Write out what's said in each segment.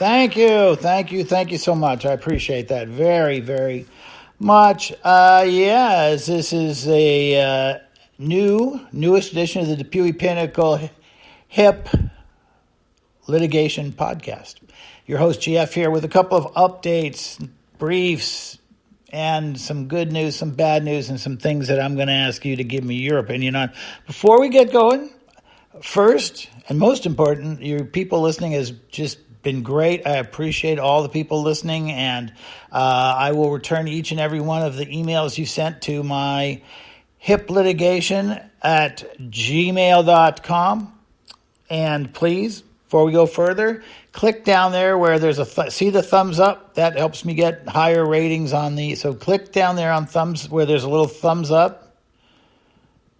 Thank you so much. I appreciate that very, very much. Yes, this is a newest edition of the Depuy Pinnacle HIP Litigation Podcast. Your host GF here with a couple of updates, briefs, and some good news, some bad news, and some things that I'm going to ask you to give me your opinion on. Before we get going, first and most important, your people listening has just been great. I appreciate all the people listening, and I will return each and every one of the emails you sent to my hiplitigation@gmail.com. And please, before we go further, click down there where there's see the thumbs up? That helps me get higher ratings on so click down there on thumbs where there's a little thumbs up.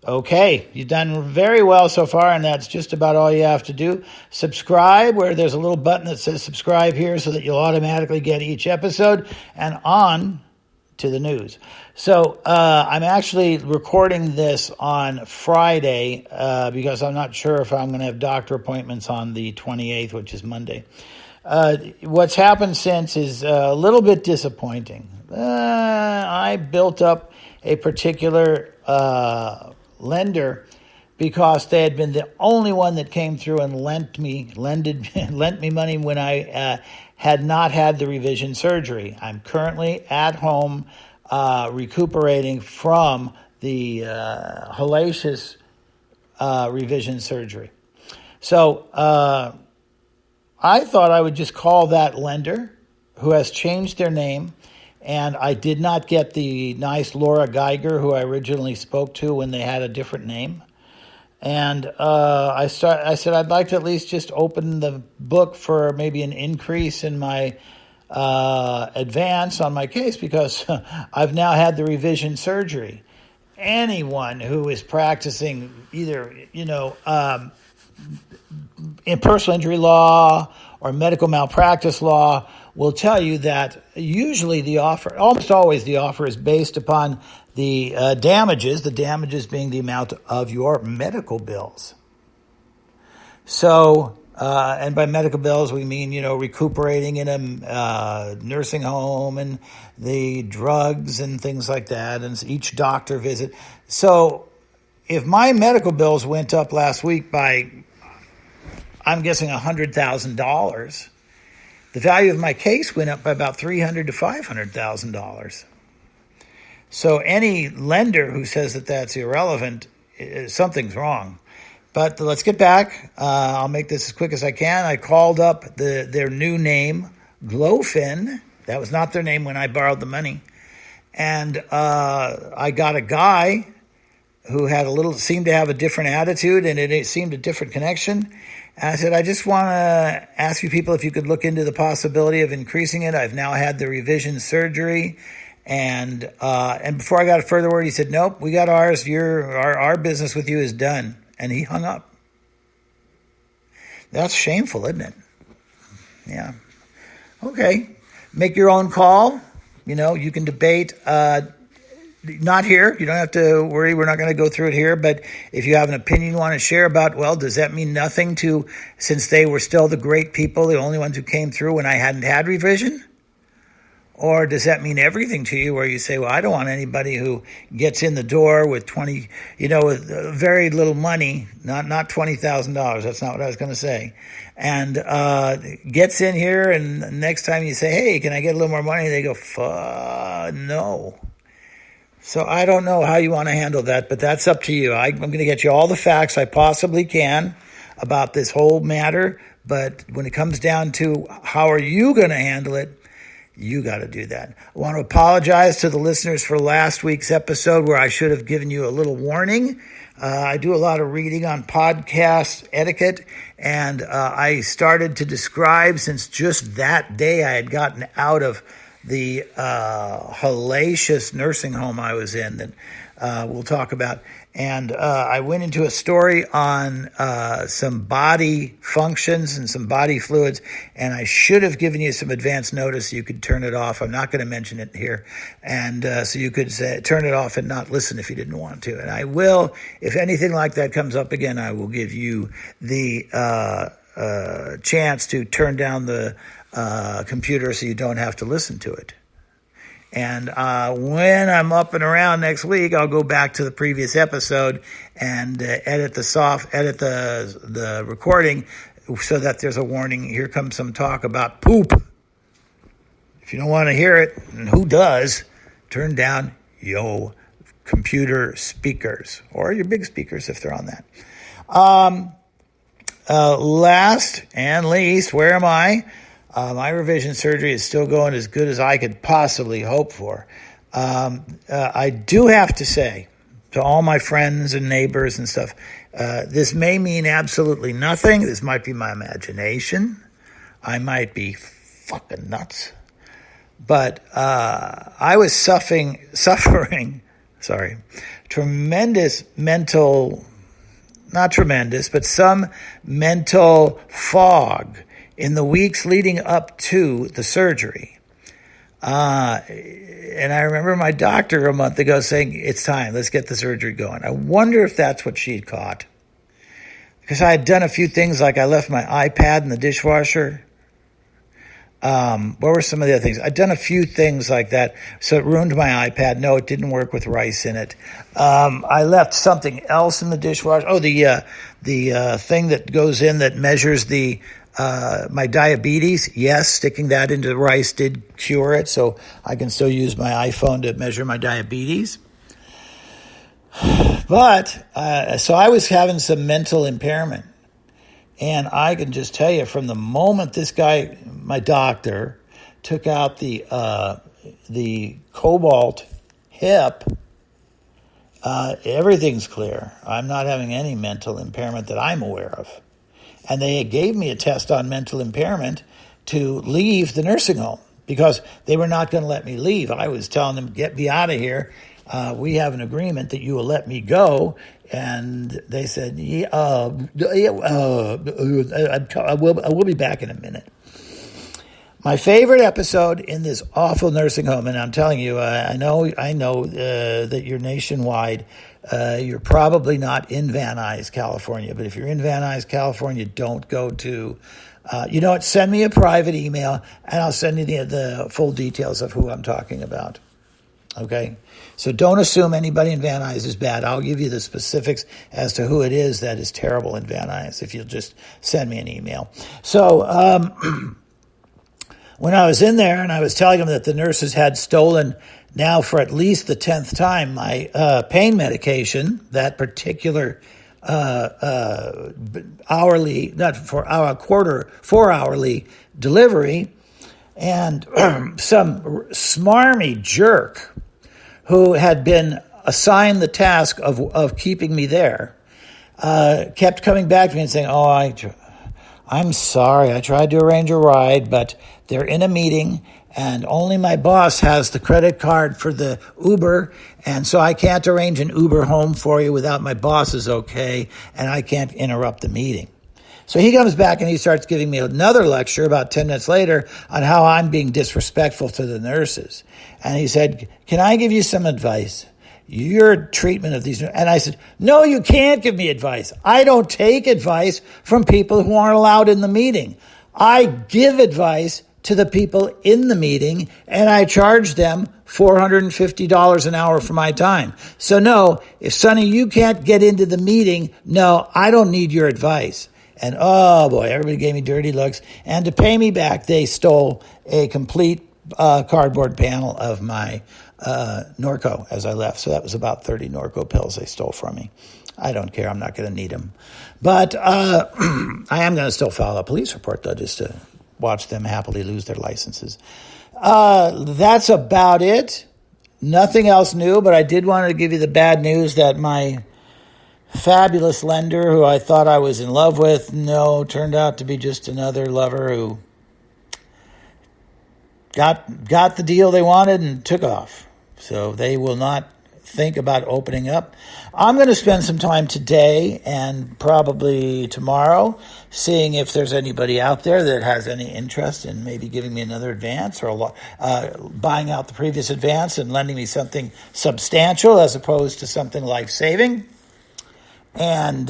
Okay, you've done very well so far, and that's just about all you have to do. Subscribe where there's a little button that says subscribe here so that you'll automatically get each episode, and on to the news. So I'm actually recording this on Friday because I'm not sure if I'm going to have doctor appointments on the 28th, which is Monday. What's happened since is a little bit disappointing. I built up a particular lender because they had been the only one that came through and lent me money when I had not had the revision surgery. I'm currently at home recuperating from the hellacious revision surgery. So I thought I would just call that lender, who has changed their name, and I did not get the nice Laura Geiger who I originally spoke to when they had a different name. And I said I'd like to at least just open the book for maybe an increase in my advance on my case because I've now had the revision surgery. Anyone who is practicing either, in personal injury law or medical malpractice law will tell you that usually almost always the offer is based upon the damages being the amount of your medical bills. So, and by medical bills, we mean, recuperating in a nursing home and the drugs and things like that, and each doctor visit. So if my medical bills went up last week by, I'm guessing $100,000, the value of my case went up by about $300,000 to $500,000. So any lender who says that that's irrelevant, something's wrong. But let's get back. I'll make this as quick as I can. I called up their new name, Glowfin. That was not their name when I borrowed the money. And I got a guy who seemed to have a different attitude, and it seemed a different connection. And I said, I just want to ask you people if you could look into the possibility of increasing it. I've now had the revision surgery. And before I got a further word, he said, nope, we got ours. Our business with you is done. And he hung up. That's shameful, isn't it? Yeah. Okay. Make your own call. You can debate. Not here. You don't have to worry. We're not going to go through it here. But if you have an opinion you want to share about, does that mean nothing since they were still the great people, the only ones who came through when I hadn't had revision? Or does that mean everything to you where you say, I don't want anybody who gets in the door with with very little money, not $20,000. That's not what I was going to say. And gets in here, and next time you say, hey, can I get a little more money? They go, no. So I don't know how you want to handle that, but that's up to you. I'm going to get you all the facts I possibly can about this whole matter. But when it comes down to how are you going to handle it, you got to do that. I want to apologize to the listeners for last week's episode where I should have given you a little warning. I do a lot of reading on podcast etiquette, and I started to describe, since just that day I had gotten out of the hellacious nursing home I was in that we'll talk about. And I went into a story on some body functions and some body fluids, and I should have given you some advance notice. You could turn it off. I'm not going to mention it here. And so you could turn it off and not listen if you didn't want to. And I will, if anything like that comes up again, I will give you the chance to turn down the computer so you don't have to listen to it. And when I'm up and around next week, I'll go back to the previous episode and edit the recording so that there's a warning. Here comes some talk about poop. If you don't want to hear it, and who does, turn down your computer speakers or your big speakers if they're on that. Last and least, where am I? My revision surgery is still going as good as I could possibly hope for. I do have to say to all my friends and neighbors and stuff, this may mean absolutely nothing. This might be my imagination. I might be fucking nuts. But I was suffering, tremendous mental, not tremendous, but some mental fog in the weeks leading up to the surgery. And I remember my doctor a month ago saying, it's time, let's get the surgery going. I wonder if that's what she'd caught. Because I had done a few things, like I left my iPad in the dishwasher. What were some of the other things? I'd done a few things like that, so it ruined my iPad. No, it didn't work with rice in it. I left something else in the dishwasher. Oh, the thing that goes in that measures my diabetes. Yes, sticking that into the rice did cure it, so I can still use my iPhone to measure my diabetes. But, so I was having some mental impairment. And I can just tell you, from the moment this guy, my doctor, took out the cobalt hip, everything's clear. I'm not having any mental impairment that I'm aware of. And they gave me a test on mental impairment to leave the nursing home because they were not going to let me leave. I was telling them, get me out of here. We have an agreement that you will let me go. And they said, I will be back in a minute. My favorite episode in this awful nursing home, and I'm telling you, I know that you're nationwide. You're probably not in Van Nuys, California. But if you're in Van Nuys, California, don't go to, you know what, send me a private email, and I'll send you the full details of who I'm talking about. Okay? So don't assume anybody in Van Nuys is bad. I'll give you the specifics as to who it is that is terrible in Van Nuys if you'll just send me an email. So when I was in there and I was telling them that the nurses had stolen now for at least the 10th time my pain medication, that particular hourly, not for hour, quarter, 4-hourly delivery, and some smarmy jerk who had been assigned the task of keeping me there, kept coming back to me and saying, I'm sorry, I tried to arrange a ride, but they're in a meeting, and only my boss has the credit card for the Uber, and so I can't arrange an Uber home for you without my boss's okay, and I can't interrupt the meeting. So he comes back and he starts giving me another lecture about 10 minutes later on how I'm being disrespectful to the nurses. And he said, can I give you some advice? Your treatment of these. And I said, no, you can't give me advice. I don't take advice from people who aren't allowed in the meeting. I give advice to the people in the meeting, and I charge them $450 an hour for my time. So no, if Sonny, you can't get into the meeting, no, I don't need your advice. And oh boy, everybody gave me dirty looks. And to pay me back, they stole a complete cardboard panel of my Norco as I left. So that was about 30 Norco pills they stole from me. I don't care. I'm not going to need them. But I am going to still file a police report, though, just to watch them happily lose their licenses. That's about it. Nothing else new, but I did want to give you the bad news that my fabulous lender, who I thought I was in love with, turned out to be just another lover who got the deal they wanted and took off. So they will not think about opening up. I'm going to spend some time today and probably tomorrow seeing if there's anybody out there that has any interest in maybe giving me another advance or buying out the previous advance and lending me something substantial as opposed to something life-saving. And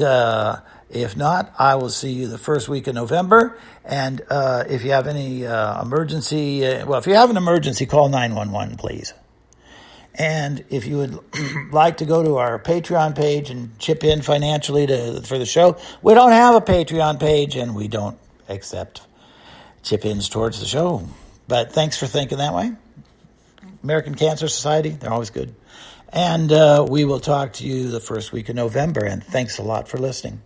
If not, I will see you the first week of November. And if you have any emergency, if you have an emergency, call 911, please. And if you would like to go to our Patreon page and chip in financially for the show, we don't have a Patreon page and we don't accept chip-ins towards the show. But thanks for thinking that way. American Cancer Society, they're always good. And we will talk to you the first week of November. And thanks a lot for listening.